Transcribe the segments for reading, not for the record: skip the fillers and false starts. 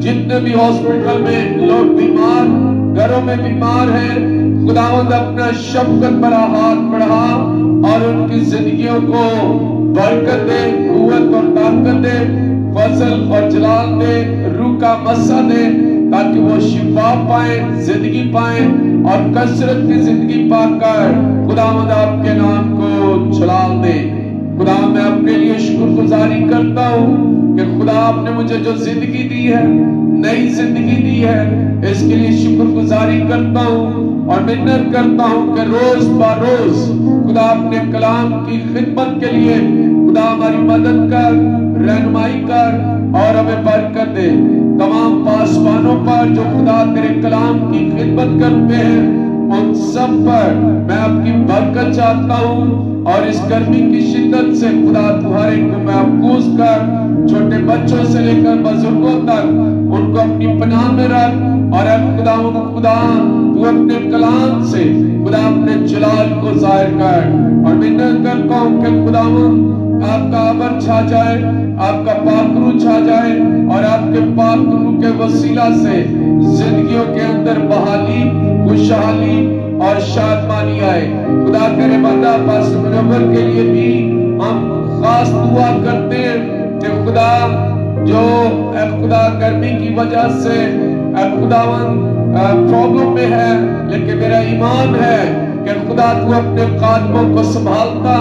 جتنے بھی ہاسپٹل میں لوگ بیمار، گھروں میں بیمار ہیں، خداوند اپنا شفقت بھرا ہاتھ بڑھا اور ان کی زندگیوں کو برکت دے، قوت اور طاقت دے، فضل اور جلال دے، روح کا مسا دے، تاکہ وہ شفا پائیں، زندگی پائیں اور کثرت کی زندگی پا کر خداوند آپ کے نام کو جلال دے۔ خدا میں اپنے لیے شکر گزاری کرتا ہوں کہ خدا آپ نے مجھے جو زندگی دی ہے، نئی زندگی دی ہے، اس کے لیے شکر گزاری کرتا ہوں اور منت کرتا ہوں کہ روز با روز خدا اپنے کلام کی خدمت کے لیے خدا ہماری مدد کر، رہنمائی کر اور ہمیں برکت دے۔ تمام پاسبانوں پر جو خدا تیرے کلام کی خدمت کرتے ہیں، ان سب پر میں آپ کی برکت چاہتا ہوں، اور اس گرمی کی شدت سے خدا تمہارے کو محفوظ کر، چھوٹے بچوں سے لے کر بزرگوں تک ان کو اپنی پناہ میں رکھ، اور اے خدا تو اپنے کلام سے خدا اپنے جلال کو ظاہر کر۔ اور منت کرتا ہوں کہ خدا آپ کا ابر چھا جائے، آپ کا پاک روح چھا جائے، اور آپ کے پاک روح کے وسیلہ سے زندگیوں کے اندر بحالی، خوشحالی اور شادمانی آئے۔ خدا کرے بندہ پاسٹر منور کے لیے بھی ہم خاص دعا کرتے ہیں کہ خدا جو اے خدا گرمی کی وجہ سے اے خداوند پرابلم میں ہے، لیکن میرا ایمان ہے کہ خدا تو اپنے قادموں کو سنبھالتا،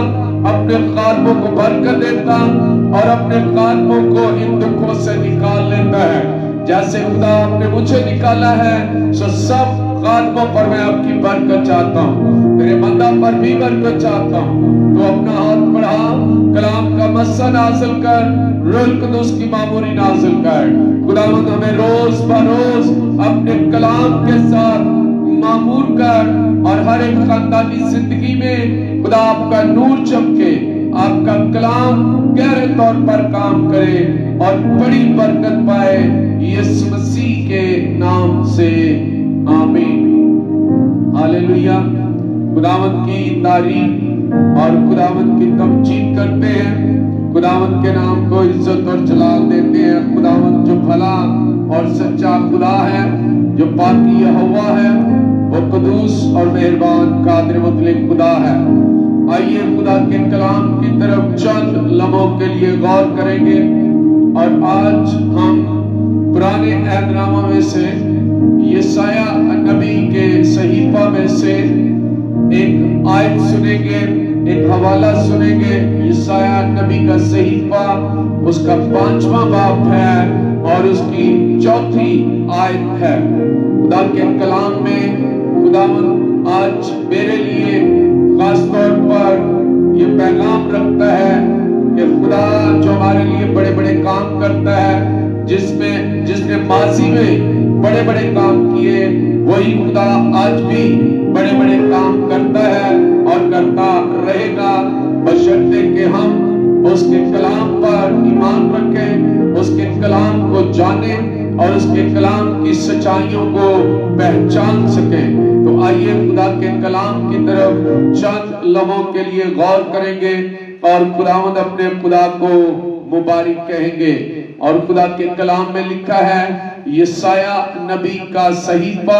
اپنے قادموں کو برکت دیتا اور اپنے قادموں کو ان دکھوں سے نکال لیتا ہے۔ جیسے خدا آپ نے مجھے نکالا ہے، سو سب قادموں پر میں آپ کی برکت چاہتا ہوں، میرے بندہ پر بھی برکت چاہتا ہوں۔ تو اپنا ہاتھ بڑھا، کلام کا مسا نازل کر، روح القدس کی معموری نازل کر۔ خداوند ہمیں روز بروز اپنے کلام کے ساتھ معمور کر، اور ہر ایک خاندانی زندگی میں خدا آپ کا نور چمکے، آپ کا کلام گہرے طور پر کام کرے اور بڑی برکت پائے، یسوع مسیح کے نام سے آمین۔ ہاللویا۔ خداوند کی تعریف اور خداوند کی تمجید کرتے ہیں، خداوند کے نام کو عزت اور جلال دیتے ہیں۔ خداوند جو بھلا اور سچا خدا ہے، جو پاکی یہوہ ہے، وہ قدوس اور مہربان قادر مطلق خدا ہے۔ آئیے خدا کے کلام کی طرف چند لمحوں کے لیے غور کریں گے، اور آج ہم پرانے عہد نامہ میں سے یسایہ نبی کے صحیفہ میں سے ایک آیت سنیں گے، ایک حوالہ سنیں گے۔ یسایہ نبی کا صحیفہ اس کا 5واں باب ہے اور اس کی 4تھی آیت ہے۔ خدا کے کلام میں خداوند آج میرے لیے خاص طور پر یہ پیغام رکھتا ہے کہ خدا جو ہمارے لیے بڑے بڑے کام کرتا ہے، جس نے ماضی میں بڑے بڑے کام کیے، وہی خدا آج بھی بڑے بڑے کام کرتا ہے اور کرتا رہے گا، بشرطے کہ ہم اس کے کلام پر ایمان رکھیں، اس کے کلام کو جانیں اور اس کے کلام کی سچائیوں کو پہچان سکیں۔ تو آئیے خدا کے کلام کی طرف چند لمحوں کے لیے غور کریں گے اور خداوند اپنے خدا کو مبارک کہیں گے۔ اور خدا کے کلام میں لکھا ہے، یسایہ نبی کا صحیفہ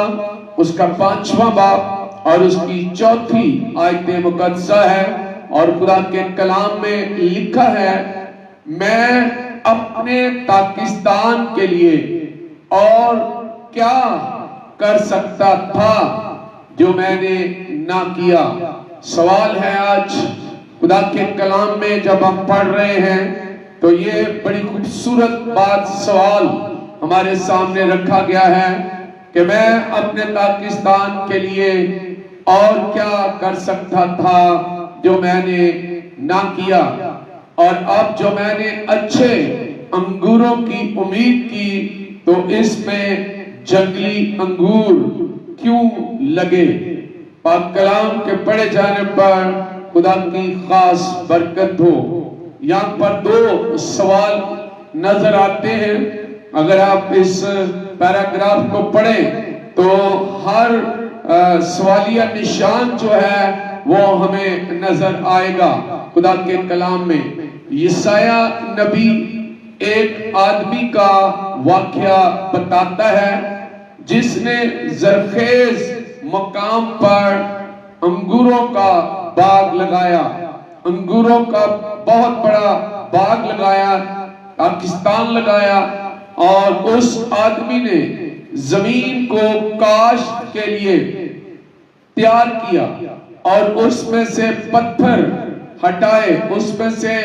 اس کا 5واں باب اور اس کی 4تھی آیت مقدسہ ہے، اور خدا کے کلام میں لکھا ہے، میں اپنے پاکستان کے لیے اور کیا کر سکتا تھا جو میں نے نہ کیا۔ سوال ہے آج خدا کے کلام میں جب ہم پڑھ رہے ہیں تو یہ بڑی خوبصورت بات، سوال ہمارے سامنے رکھا گیا ہے کہ میں اپنے پاکستان کے لیے اور کیا کر سکتا تھا جو میں نے نہ کیا، اور اب جو میں نے اچھے انگوروں کی امید کی تو اس میں جنگلی انگور کیوں لگے۔ پاک کلام کے پڑھے جانے پر خدا کی خاص برکت ہو۔ یہاں پر 2 سوال نظر آتے ہیں۔ اگر آپ اس پیراگراف کو پڑھیں تو ہر سوالیہ نشان جو ہے وہ ہمیں نظر آئے گا خدا کے کلام میں۔ یسایہ نبی ایک آدمی کا واقعہ بتاتا ہے جس نے زرخیز مقام پر انگوروں کا باغ لگایا، انگوروں کا بہت بڑا باغ لگایا، پاکستان لگایا، اور اس آدمی نے زمین کو کاشت کے لیے تیار کیا اور اس میں سے پتھر ہٹائے، اس میں سے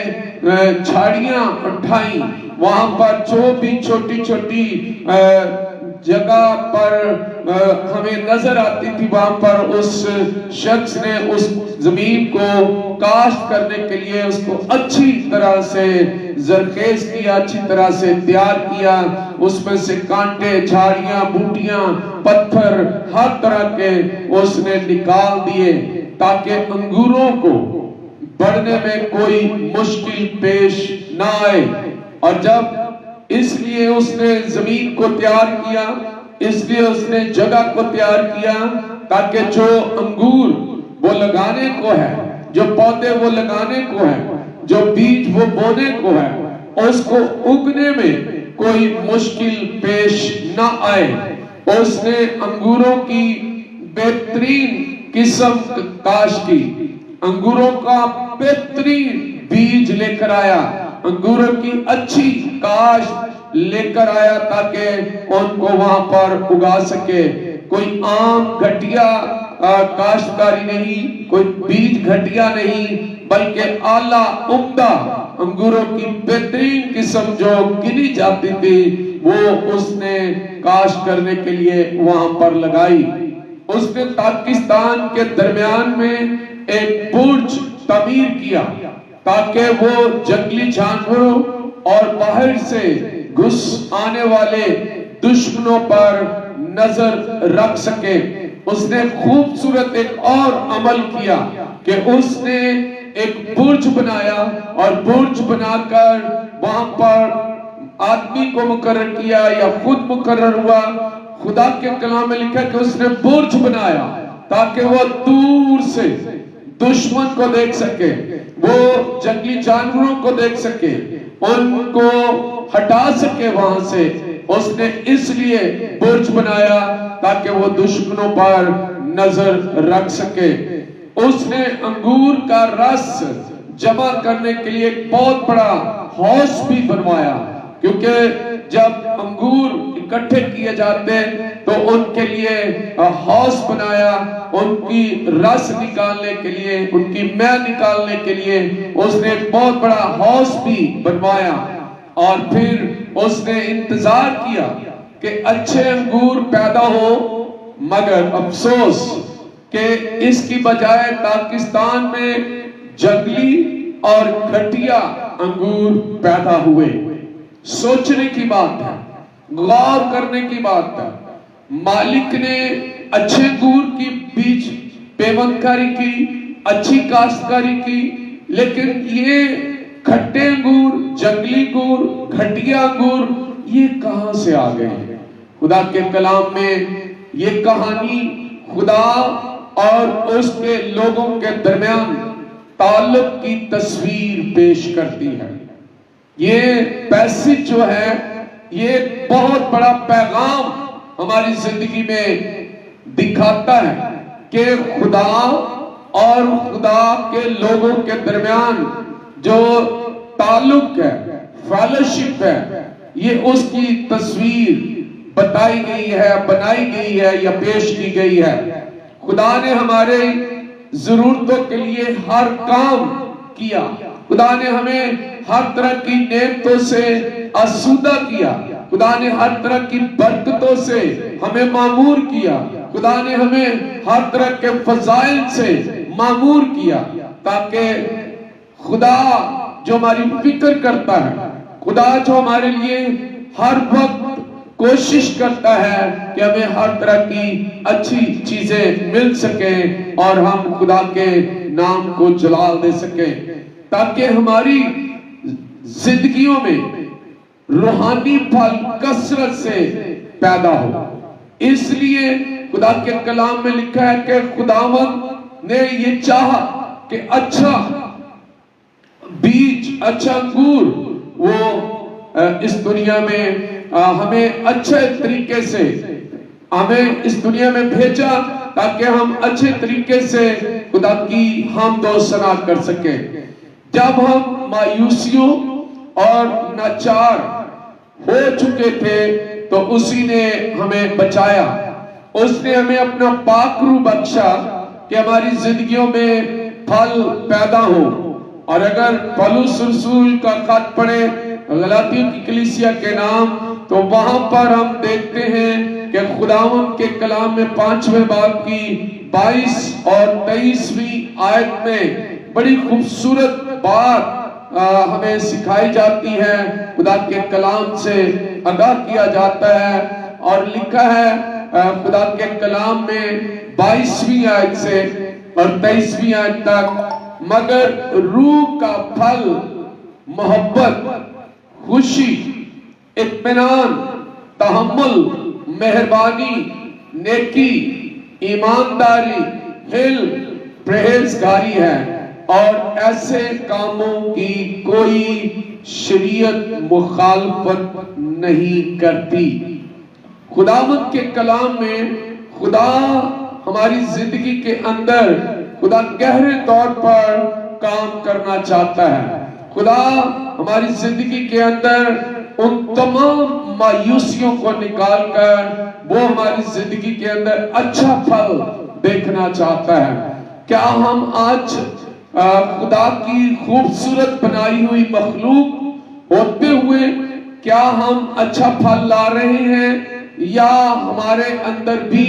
جھاڑیاں اٹھائیں، وہاں پر جو بھی چھوٹی چھوٹی جگہ پر ہمیں نظر آتی تھی وہاں پر اس شخص نے اس زمین کو کاشت کرنے کے لیے اس کو اچھی طرح سے زرخیز کیا، اچھی طرح سے تیار کیا، اس میں سے کانٹے، جھاڑیاں، بوٹیاں، پتھر ہر طرح کے اس نے نکال دیے تاکہ انگوروں کو بڑھنے میں کوئی مشکل پیش نہ آئے۔ اور جب اس لیے اس نے زمین کو تیار کیا، اس لیے اس نے جگہ کو تیار کیا تاکہ جو انگور وہ لگانے کو ہے، جو پودے وہ لگانے کو ہے، جو بیج وہ بونے کو ہے، اس کو اگنے میں کوئی مشکل پیش نہ آئے۔ اس نے انگوروں کی بہترین قسم کاشت کی، انگوروں کا بہترین بیج لے کر آیا، انگوروں کی اچھی کاشت لے کر آیا تاکہ ان کو وہاں پر اگا سکے۔ کوئی عام گھٹیا کاشتکاری نہیں، کوئی بیج گھٹیا نہیں، بلکہ اعلیٰ عمدہ انگوروں کی بہترین قسم جو گنی جاتی تھی وہ اس نے کاشت کرنے کے لیے وہاں پر لگائی۔ اس نے پاکستان کے درمیان میں ایک برج تعمیر کیا تاکہ وہ جنگلی جانوروں اور باہر سے گھس آنے والے دشمنوں پر نظر رکھ سکے۔ اس نے خوبصورت ایک اور عمل کیا کہ اس نے ایک برج بنایا اور برج بنا کر وہاں پر آدمی کو مقرر کیا یا خود مقرر ہوا۔ خدا کے کلام میں لکھا کہ اس نے برج بنایا تاکہ وہ دور سے دشمن کو دیکھ سکے، وہ جنگلی جانوروں کو دیکھ سکے، ان کو ہٹا سکے وہاں سے۔ اس نے اس لیے برج بنایا تاکہ وہ دشمنوں پر نظر رکھ سکے۔ اس نے انگور کا رس جمع کرنے کے لیے ایک بہت بڑا ہاؤس بھی بنوایا، کیونکہ جب انگور اکٹھے کیے جاتے تو ان کے لیے ہاؤس بنایا، ان کی رس نکالنے کے لیے، ان کی مہ نکالنے کے لیے اس نے ایک بہت بڑا ہاؤس بھی بنوایا۔ اور پھر اس نے انتظار کیا کہ اچھے انگور پیدا ہو، مگر افسوس کہ اس کی بجائے پاکستان میں جنگلی اور گھٹیا انگور پیدا ہوئے۔ سوچنے کی بات ہے، غور کرنے کی بات ہے۔ مالک نے اچھے انگور کی بیج پیوند کاری کی، اچھی کاشتکاری کی، لیکن یہ کھٹے انگور، جنگلی انگور، گھٹیا انگور یہ کہاں سے آ گئے؟ خدا کے کلام میں یہ کہانی خدا اور اس کے لوگوں کے درمیان تعلق کی تصویر پیش کرتی ہے۔ یہ پیسج جو ہے یہ بہت بڑا پیغام ہماری زندگی میں دکھاتا ہے کہ خدا اور خدا کے لوگوں کے درمیان جو تعلق ہے، فیلوشپ ہے، یہ اس کی تصویر بتائی گئی ہے، بنائی گئی ہے یا پیش کی گئی ہے۔ خدا نے ہمارے ضرورتوں کے لیے ہر کام کیا، خدا نے ہمیں ہر طرح کی نعمتوں سے آسودہ کیا، خدا نے ہر طرح کی برکتوں سے ہمیں معمور کیا، خدا نے ہمیں ہر طرح کے فضائل سے معمور کیا، تاکہ خدا جو ہماری فکر کرتا ہے، خدا جو ہمارے لیے ہر وقت کوشش کرتا ہے کہ ہمیں ہر طرح کی اچھی چیزیں مل سکیں اور ہم خدا کے نام کو جلال دے سکیں، تاکہ ہماری زندگیوں میں روحانی پھل کثرت سے پیدا ہو۔ اس لیے خدا کے کلام میں لکھا ہے کہ خداوند نے یہ چاہا کہ اچھا بیج، اچھا انگور وہ اس دنیا میں ہمیں اچھے طریقے سے ہمیں اس دنیا میں بھیجا تاکہ ہم اچھے طریقے سے خدا کی حمد و ثنا کر سکیں۔ جب ہم مایوسیوں اور ناچار ہو چکے تھے تو اسی نے ہمیں بچایا، اس نے ہمیں اپنا پاک روح بخشا کہ ہماری زندگیوں میں پھل پیدا ہو۔ اور اگر پولس رسول کا خط پڑھے غلاطیوں کی کلیسیا کے نام تو وہاں پر ہم دیکھتے ہیں کہ خداوند کے کلام میں 5ویں باب کی 22 اور 23ویں آیت میں بڑی خوبصورت بات ہمیں سکھائی جاتی ہے، خدا کے کلام سے آگاہ کیا جاتا ہے، اور لکھا ہے خدا کے کلام میں 22ویں آیت سے اور 23ویں آیت تک، مگر روح کا پھل محبت، خوشی، اطمینان، تحمل، مہربانی، نیکی، ایمانداری، حلم، پرہیزگاری ہے، اور ایسے کاموں کی کوئی شریعت مخالفت نہیں کرتی۔ خداوند کے کلام میں خدا ہماری زندگی کے اندر خدا گہرے طور پر کام کرنا چاہتا ہے۔ خدا ہماری زندگی کے اندر ان تمام مایوسیوں کو نکال کر وہ ہماری زندگی کے اندر اچھا پھل دیکھنا چاہتا ہے۔ کیا ہم آج خدا کی خوبصورت بنائی ہوئی مخلوق ہوتے ہوئے کیا ہم اچھا پھل لا رہے ہیں، یا ہمارے اندر بھی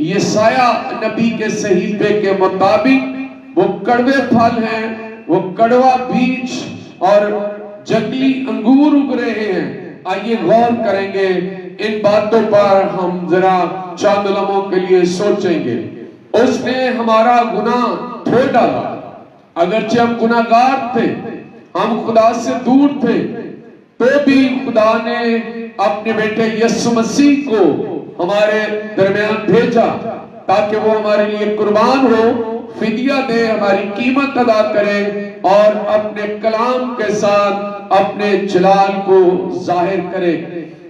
یسایہ نبی کے صحیفے کے مطابق وہ کڑوے پھل ہیں، وہ کڑوا بیج اور جنگلی انگور اگ رہے ہیں؟ آئیے غور کریں گے ان باتوں پر، ہم ذرا چند لمحوں کے لیے سوچیں گے۔ اس نے ہمارا گناہ دھو ڈالا، اگرچہ ہم گناہگار تھے، ہم خدا سے دور تھے، تو بھی خدا نے اپنے بیٹے یسوع مسیح کو ہمارے درمیان بھیجا تاکہ وہ ہمارے لیے قربان ہو، فدیہ دے، ہماری قیمت ادا کرے اور اپنے کلام کے ساتھ اپنے جلال کو ظاہر کرے۔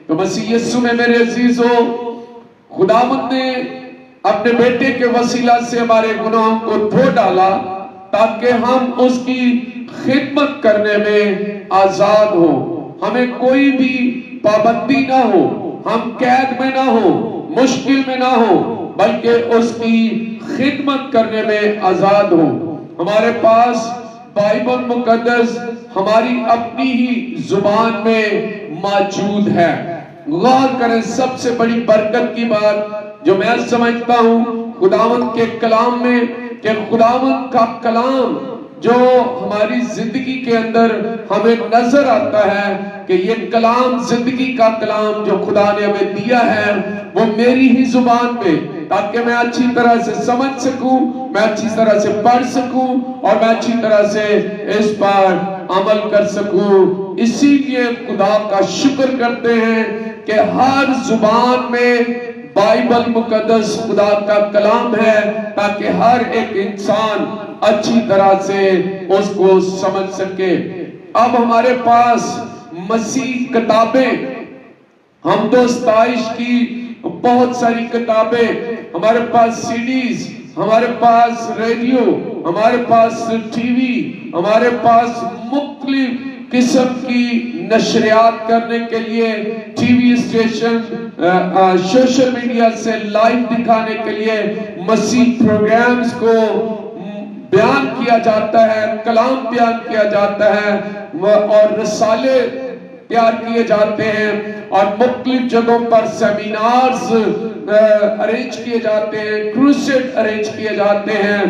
تو مسیح یسوع میں میرے عزیزو، خداوند نے اپنے بیٹے کے وسیلہ سے ہمارے گناہوں کو دھو ڈالا تاکہ ہم اس کی خدمت کرنے میں آزاد ہو، ہمیں کوئی بھی پابندی نہ ہو، ہم قید میں نہ ہو، مشکل میں نہ ہو، بلکہ اس کی خدمت کرنے میں آزاد ہو۔ ہمارے پاس بائبل مقدس ہماری اپنی ہی زبان میں موجود ہے۔ غور کریں، سب سے بڑی برکت کی بات جو میں سمجھتا ہوں خداوند کے کلام میں، کہ خداوند کا کلام جو ہماری زندگی کے اندر ہمیں نظر آتا ہے کہ یہ کلام زندگی کا کلام جو خدا نے ہمیں دیا ہے وہ میری ہی زبان میں، تاکہ میں اچھی طرح سے سمجھ سکوں، میں اچھی طرح سے پڑھ سکوں اور میں اچھی طرح سے اس پر عمل کر سکوں۔ اسی لیے خدا کا شکر کرتے ہیں کہ ہر زبان میں بائبل مقدس خدا کا کلام ہے تاکہ ہر ایک انسان اچھی طرح سے اس کو سمجھ سکے۔ اب ہمارے پاس مسیح کتابیں، حمد و ستائش کی بہت ساری کتابیں، ہمارے پاس سیڈیز، ہمارے پاس ریڈیو، ہمارے پاس ٹی وی، ہمارے پاس مختلف قسم کی نشریات کرنے کے لیے T V station, social media سے لائیو دکھانے کے لیے مسیح پروگرامز کو بیان کیا جاتا ہے، کلام بیان کیا جاتا ہے، اور رسالے تیار کیے جاتے ہیں، اور مختلف جگہوں پر سیمینارز ارینج کیے جاتے ہیں، کروسیڈ ارینج کیے جاتے ہیں،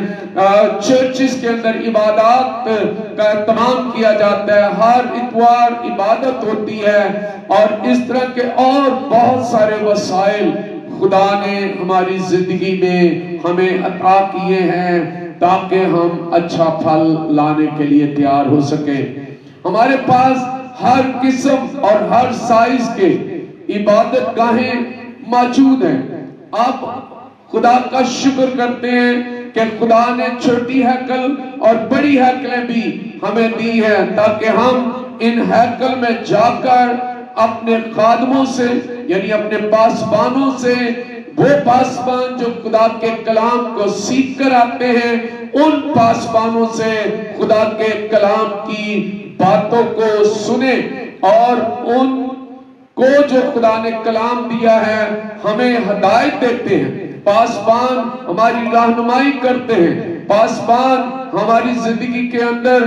چرچز کے اندر عبادات کا اہتمام کیا جاتا ہے، ہر اتوار عبادت ہوتی ہے، اور اس طرح کے اور بہت سارے وسائل خدا نے ہماری زندگی میں ہمیں عطا کیے ہیں تاکہ ہم اچھا پھل لانے کے لیے تیار ہو سکیں۔ ہمارے پاس ہر قسم اور ہر سائز کے عبادت گاہیں موجود ہیں۔ آپ خدا کا شکر کرتے ہیں کہ خدا نے چھوٹی ہیکل اور بڑی ہیکلیں بھی ہمیں دی ہیں تاکہ ہم ان ہیکل میں جا کر اپنے خادموں سے یعنی اپنے پاسبانوں سے، وہ پاسبان جو خدا کے کلام کو سیکھ کر آتے ہیں، ان پاسبانوں سے خدا کے کلام کی باتوں کو سنیں، اور ان کو جو خدا نے کلام دیا ہے ہمیں ہدایت دیتے ہیں۔ پاسبان ہماری رہنمائی کرتے ہیں، پاسبان ہماری زندگی کے اندر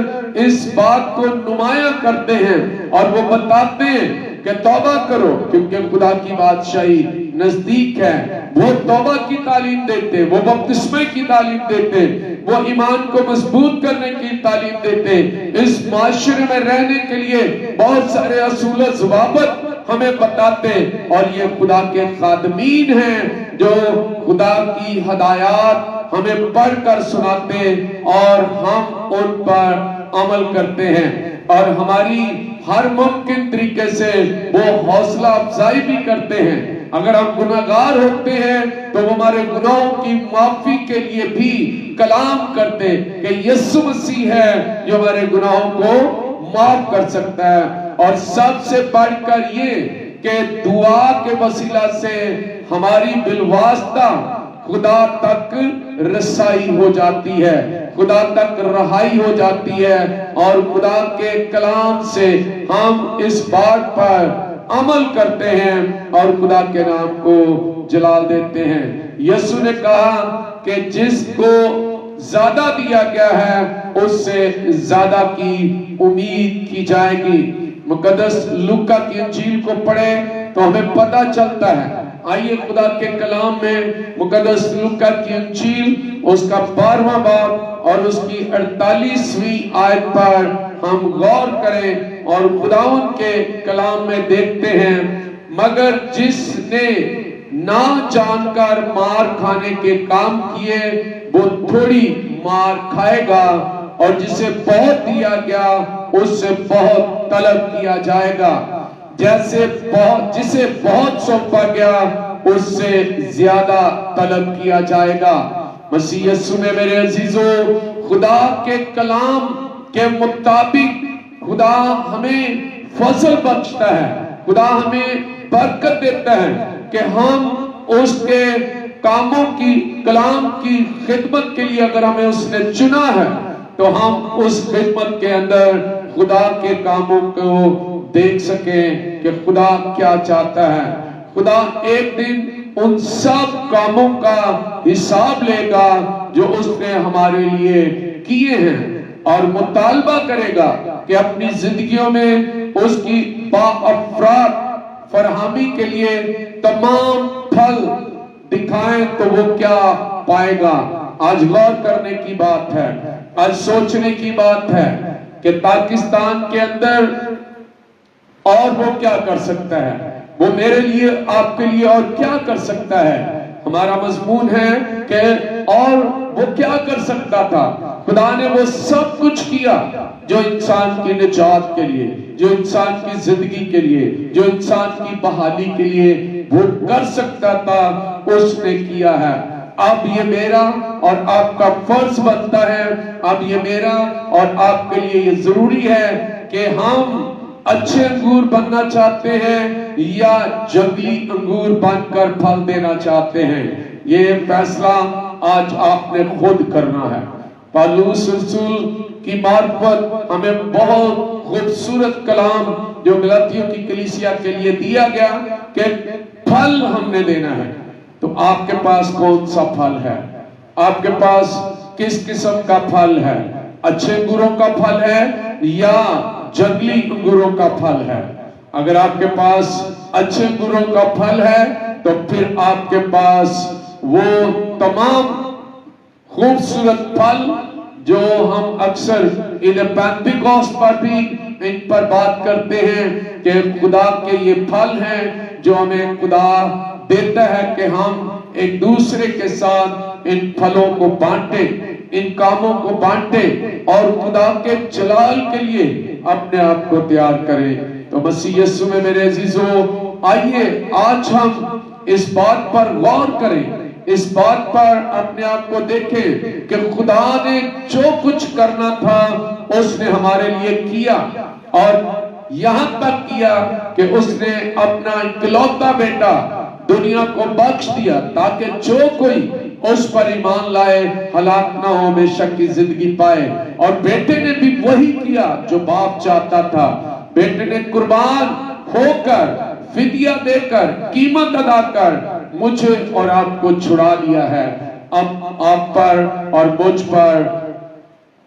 اس بات کو نمایاں کرتے ہیں اور وہ بتاتے ہیں کہ توبہ کرو کیونکہ خدا کی بادشاہی نزدیک ہے۔ وہ توبہ کی تعلیم دیتے، وہ بپتسمے کی تعلیم دیتے، وہ ایمان کو مضبوط کرنے کی تعلیم دیتے، اس معاشرے میں رہنے کے لیے بہت سارے اصول و ضوابط ہمیں بتاتے، اور یہ خدا کے خادمین ہیں جو خدا کی ہدایات ہمیں پڑھ کر سناتے اور ہم ان پر عمل کرتے ہیں، اور ہماری ہر ممکن طریقے سے وہ حوصلہ افزائی بھی کرتے ہیں۔ اگر ہم گناہگار ہوتے ہیں تو وہ ہمارے گناہوں کی معافی کے لیے بھی کلام کرتے کہ یسوع مسیح ہے جو ہمارے گناہوں کو معاف کر سکتا ہے، اور سب سے بڑھ کر یہ کہ دعا کے وسیلہ سے ہماری بالواسطہ خدا تک رسائی ہو جاتی ہے، خدا تک رہائی ہو جاتی ہے، اور خدا کے کلام سے ہم اس بات پر عمل کرتے ہیں اور خدا کے نام کو جلال دیتے ہیں۔ یسوع نے کہا کہ جس کو زیادہ دیا گیا ہے اس سے زیادہ کی امید کی جائے گی۔ مقدس لوکا کی انجیل کو پڑھیں تو ہمیں پتہ چلتا ہے۔ آئیے خدا کے کلام میں مقدس لوکا کی انجیل اس کا 12واں باب اور اس کی 48ویں آیت پر ہم غور کریں اور خداوند کے کلام میں دیکھتے ہیں، مگر جس نے نہ جان کر مار کھانے کے کام کیے وہ تھوڑی مار کھائے گا، اور جسے بہت دیا گیا اس سے بہت طلب کیا جائے گا، جسے بہت سونپا گیا اس سے زیادہ طلب کیا جائے گا۔ مسیح یسوع میں میرے عزیزو، خدا کے کلام کے مطابق خدا ہمیں فضل بخشتا ہے، خدا ہمیں برکت دیتا ہے کہ ہم اس کے کاموں کی، کلام کی خدمت کے لیے اگر ہمیں اس نے چنا ہے تو ہم اس خدمت کے اندر خدا کے کاموں کو دیکھ سکیں کہ خدا کیا چاہتا ہے۔ خدا ایک دن ان سب کاموں کا حساب لے گا جو اس نے ہمارے لیے کیے ہیں، اور مطالبہ کرے گا کہ اپنی زندگیوں میں اس کی باافراد فراہمی کے لیے تمام پھل دکھائیں تو وہ کیا پائے گا۔ آج غور کرنے کی بات ہے، آج سوچنے کی بات ہے کہ پاکستان کے اندر اور وہ کیا کر سکتا ہے، وہ میرے لیے آپ کے لیے اور کیا کر سکتا ہے۔ ہمارا مضمون ہے کہ اور وہ کیا کر سکتا تھا۔ خدا نے وہ سب کچھ کیا جو انسان کی نجات کے لیے، جو انسان کی زندگی کے لیے، جو انسان کی بحالی کے لیے وہ کر سکتا تھا، اس نے کیا ہے۔ اب یہ میرا اور آپ کا فرض بنتا ہے، اب یہ میرا اور آپ کے لیے یہ ضروری ہے کہ ہم اچھے انگور بننا چاہتے ہیں یا جنگلی انگور بن کر پھل دینا چاہتے ہیں، یہ فیصلہ آج آپ نے خود کرنا ہے۔ پالوس رسول کی معرفت ہمیں بہت خوبصورت کلام جو غلاطیوں کی کلیسیا کے لیے دیا گیا کہ پھل ہم نے دینا ہے۔ تو آپ کے پاس کون سا پھل ہے؟ آپ کے پاس کس قسم کا پھل ہے؟ اچھے انگوروں کا پھل ہے یا جنگلی انگوروں کا پھل ہے؟ اگر آپ کے پاس اچھے انگوروں کا پھل ہے تو پھر آپ کے پاس وہ تمام خوبصورت پھل جو ہم اکثر پینتیکوست پر بھی ان پر بات کرتے ہیں کہ خدا کے یہ پھل ہیں جو ہمیں خدا دیتا ہے کہ ہم ایک دوسرے کے ساتھ ان پھلوں کو بانٹیں، ان کاموں کو بانٹیں اور خدا کے جلال کے لیے اپنے آپ کو تیار کریں۔ تو مسیح یسوع میں میرے عزیزو، آئیے آج ہم اس بات پر غور کریں، اس بات پر اپنے آپ کو دیکھیں کہ خدا نے جو کچھ کرنا تھا اس نے ہمارے لیے کیا، اور یہاں تک کیا کہ اس نے اپنا اکلوتا بیٹا دنیا کو بخش دیا تاکہ جو کوئی اس پر ایمان لائے ہلاک نہ ہو، ہمیشہ کی زندگی پائے۔ اور بیٹے نے بھی وہی کیا جو باپ چاہتا تھا۔ بیٹے نے قربان ہو کر، فدیہ دے کر، قیمت ادا کر مجھے اور آپ کو چھڑا لیا ہے۔ اب آپ پر اور مجھ پر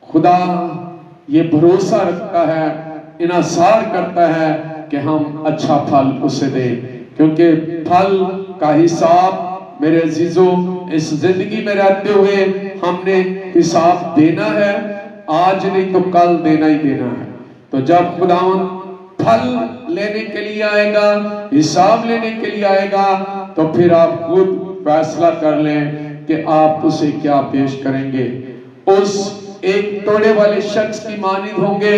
خدا یہ بھروسہ رکھتا ہے، انحصار کرتا ہے کہ ہم اچھا پھل اسے دیں، کیونکہ پھل کا حساب میرے عزیزوں اس زندگی میں رہتے ہوئے ہم نے حساب دینا ہے، آج نہیں تو کل دینا ہی دینا ہے۔ تو جب خداوند پھل لینے کے لیے آئے گا، حساب لینے کے لیے آئے گا، تو پھر آپ خود فیصلہ کر لیں کہ آپ اسے کیا پیش کریں گے۔ اس ایک توڑے والے شخص کی مانند ہوں گے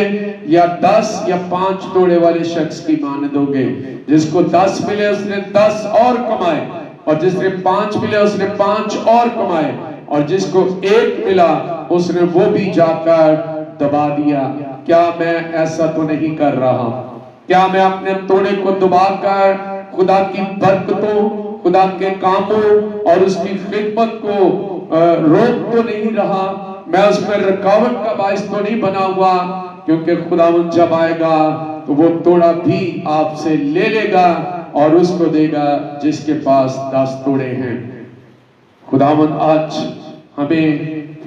یا 10 یا 5 توڑے والے شخص کی مانند ہوں گے؟ جس کو 10 ملے اس نے 10 اور کمائے، اور جس نے 5 ملے اس نے 5 اور کمائے، اور جس کو 1 ملا اس نے وہ بھی جا کر دبا دیا۔ کیا میں ایسا تو نہیں کر رہا؟ کیا میں اپنے توڑے کو دبا کر خدا کی برکتوں، خدا کے کاموں اور اس کی خدمت کو روک تو نہیں رہا؟ میں اس میں رکاوٹ کا باعث تو نہیں بنا ہوا؟ کیونکہ خداوند جب آئے گا تو وہ توڑا بھی آپ سے لے لے گا اور اس کو دے گا جس کے پاس 10 توڑے ہیں۔ خداوند آج ہمیں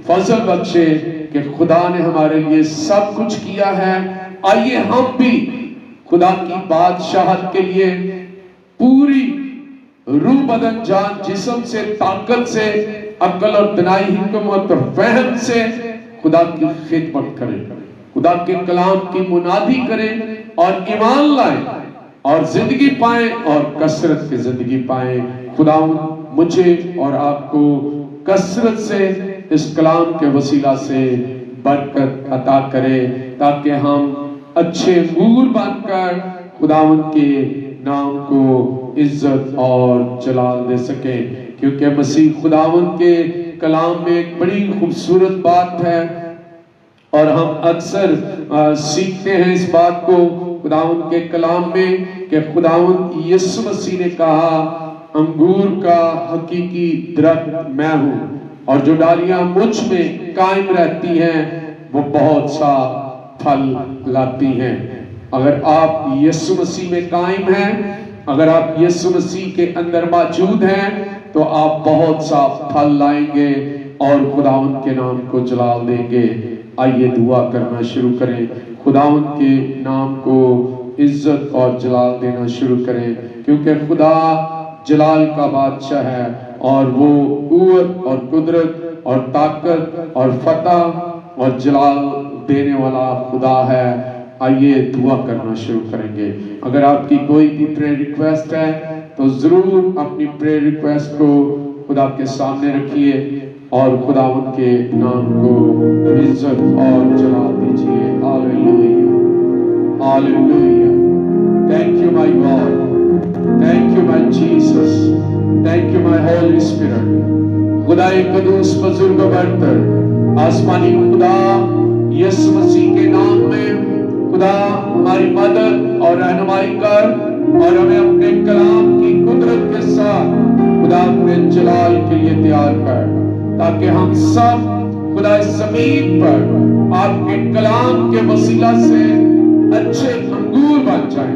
فضل بخشے کہ خدا نے ہمارے لیے سب کچھ کیا ہے۔ آئیے ہم بھی خدا کی بادشاہت کے لیے پوری روح بدن جان جسم سے، طاقت سے، عقل اور دنائی حکمت اور فہم سے خدا کی خدمت کریں، خدا کے کلام کی منادی کریں اور ایمان لائیں اور زندگی پائیں اور کثرت کی زندگی پائیں۔ خدا مجھے اور آپ کو کثرت سے اس کلام کے وسیلہ سے برکت عطا کرے تاکہ ہم اچھے انگور بن کر خداوند کے نام کو عزت اور جلال دے سکیں، کیونکہ مسیح خداوند کے کلام میں ایک بڑی خوبصورت بات ہے اور ہم اکثر سیکھتے ہیں اس بات کو خداوند کے کلام میں کہ خداوند یسوع مسیح نے کہا انگور کا حقیقی درخت میں ہوں اور جو ڈالیاں مجھ میں قائم رہتی ہیں وہ بہت سا پھل لاتی ہیں۔ اگر آپ یسوع مسیح میں قائم ہیں، اگر آپ یسوع مسیح کے اندر موجود ہیں تو آپ بہت سا پھل لائیں گے اور خداوند کے نام کو جلال دیں گے۔ آئیے دعا کرنا شروع کریں، خداوند کے نام کو عزت اور جلال دینا شروع کریں، کیونکہ خدا جلال کا بادشاہ ہے اور وہ قوت اور قدرت اور طاقت اور فتح اور جلال دینے والا خدا ہے۔ آئیے دعا کرنا شروع کریں گے۔ اگر آپ کی کوئی بھی پریئر ریکویسٹ ہے تو ضرور اپنی پریئر ریکویسٹ کو خدا کے سامنے رکھیے اور خداوند کے نام کو عزت اور جلال دیجیے۔ ہاللیلویہ، ہاللیلویہ۔ Thank you my God, thank you my Jesus, thank you my Holy Spirit۔ خدائے قدوس بزرگ و برتر آسمانی خدا یسوع مسیح کے نام میں خدا ہماری مدد اور رہنمائی کر اور ہمیں اپنے کلام کی قدرت کے ساتھ خدا اپنے جلال کے لیے تیار کر، تاکہ ہم سب خدا اس زمین پر آپ کے کلام کے وسیلہ سے اچھے انگور بن جائیں،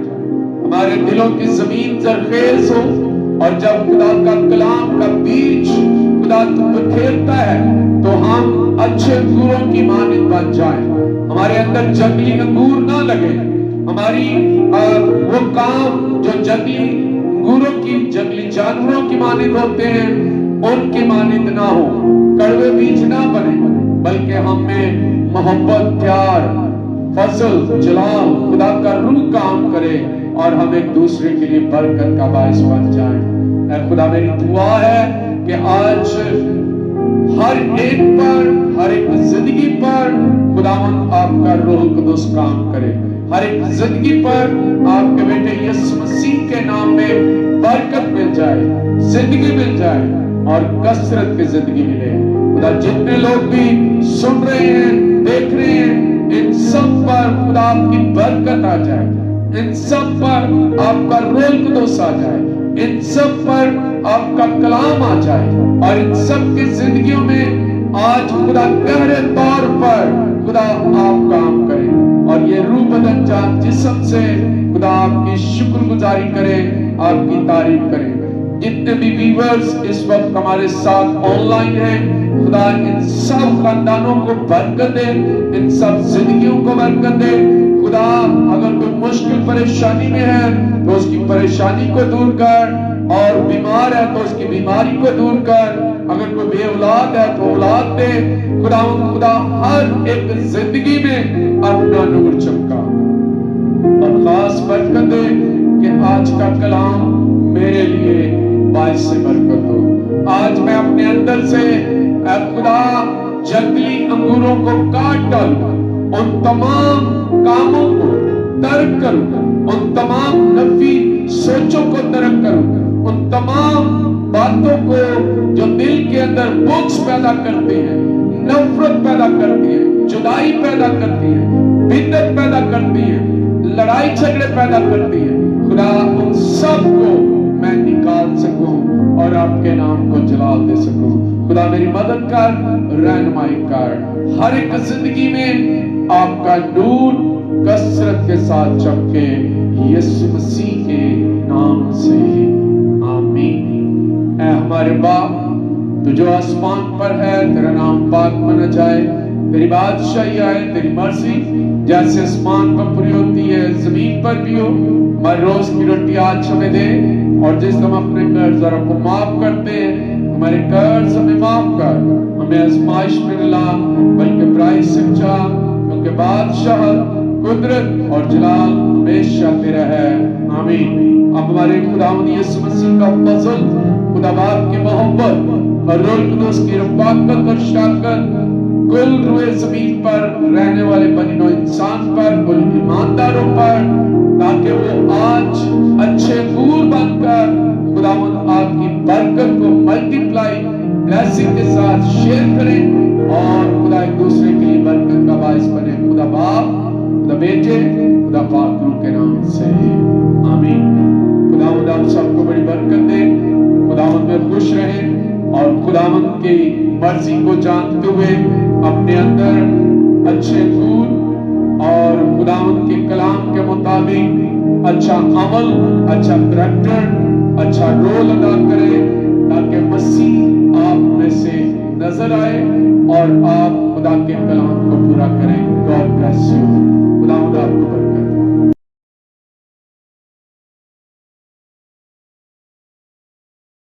ہمارے دلوں کی زمین زرخیز ہو، اور جب خدا کا کلام کا بیج خدا بکھیرتا ہے تو ہم اچھے انگوروں کی مانند بن جائیں، ہمارے اندر جنگلی انگور نہ لگے، ہماری وہ کام جو جنگلی انگوروں کی، جنگلی جانوروں کی مانند ہوتے ہیں ان کی مانند نہ ہو، کڑوے بیج نہ بنے، بلکہ ہم میں محبت، پیار، فضل، جلال، خدا کا روح کام کرے اور ہم ایک دوسرے کے لیے برکت کا باعث بن جائیں۔ اے خدا میری دعا ہے کہ آج ہر ایک پر، ہر ایک زندگی پر خداوند آپ کا روح قدس کام کرے، ہر ایک زندگی پر آپ کے بیٹے یسوع مسیح کے نام میں برکت مل جائے، زندگی مل جائے اور کثرت کی زندگی ملے۔ خدا جتنے لوگ بھی سن رہے ہیں، دیکھ رہے ہیں، ان سب پر خدا آپ کی برکت آ جائے، ان سب پر آپ کا روح القدس آ جائے، ان سب پر آپ کا کلام آ جائے، اور ان سب کی زندگیوں میں آج خدا گہرے طور پر خدا آپ کام کریں، اور یہ روح بدن جان جسم سے خدا آپ کی شکر گزاری کریں، آپ کی تعریف کریں۔ جتنے بھی ویورز اس وقت ہمارے ساتھ آن لائن ہیں، خدا ان سب خاندانوں کو برکت دے، ان سب زندگیوں کو برکت دے۔ خدا اگر کوئی مشکل پریشانی میں ہے تو اس کی پریشانی کو دور کر، اور بیمار ہے تو اس کی بیماری کو دور کر، اگر کوئی بے اولاد ہے تو اولاد دے۔ خدا ہر ایک زندگی میں اپنا نور چمکا، اور خاص برکت دے کہ آج کا کلام میرے لیے باعث سے برکت ہو۔ آج میں اپنے اندر سے اے خدا جنگلی انگوروں کو کاٹ ڈالوں، ان تمام کاموں کو ترک کروں، ان تمام نفی سوچوں کو ترک کروں، ان تمام باتوں کو جو دل کے اندر بغض پیدا کرتی ہیں، نفرت پیدا کرتی ہیں، جدائی پیدا کرتی ہیں، بدعت پیدا کرتی ہیں، لڑائی جھگڑے پیدا کرتی ہیں، خدا ان سب کو میں نکال سکوں اور آپ کے نام کو جلال دے سکوں۔ خدا میری مدد کر، رہنمائی کر، ہر ایک زندگی میں آپ کا نور کثرت کے ساتھ چمکے، یسوع مسیح کے نام سے آمین۔ اے ہمارے باپ، تو جو آسمان پر ہے، تیرا نام پاک منا جائے، تیری بادشاہی آئے، تیری مرضی جیسے آسمان پر پوری ہوتی ہے زمین پر بھی ہو۔ ہمارے روز کی روٹی آج ہمیں دے، اور جس ہم اپنے قرض داروں کو معاف کرتے ہیں، ہمارے قرض ہمیں معاف کر، ہمیں آزمائش میں نہ لا بلکہ برائی سے بچا، کیونکہ بادشاہ، قدرت اور جلال ہمیشہ تیرا ہے، آمین۔ اب ہمارے خداوند یسوع مسیح کا فضل، خدا باپ کی محبت اور روح القدس کی رفاقت اور شراکت کل روئے زمین پر رہنے والے بنی نوع انسان پر، کل ایمانداروں پر، تاکہ وہ آج اچھے انگور بن کر خداوند آپ کی برکت کو ملٹیپلائی بلیسنگ کے ساتھ شیئر کریں، اور خدا ایک دوسرے کے لیے برکت کا باعث بنے۔ خدا باپ، خدا بیٹے، خدا پاک روح کے نام سے آمین۔ خداوند آپ سب کو بڑی برکت دے، خداوند میں خوش رہیں، اور خداوند کی مرضی کو جانتے ہوئے اپنے اندر اچھے انگور اور خداوند کے کلام کے مطابق اچھا عمل، اچھا کریکٹر، اچھا رول ادا کرے، تاکہ مسیح آپ میں سے نظر آئے اور آپ خدا کے کلام کو پورا کریں۔ God bless you. خداوند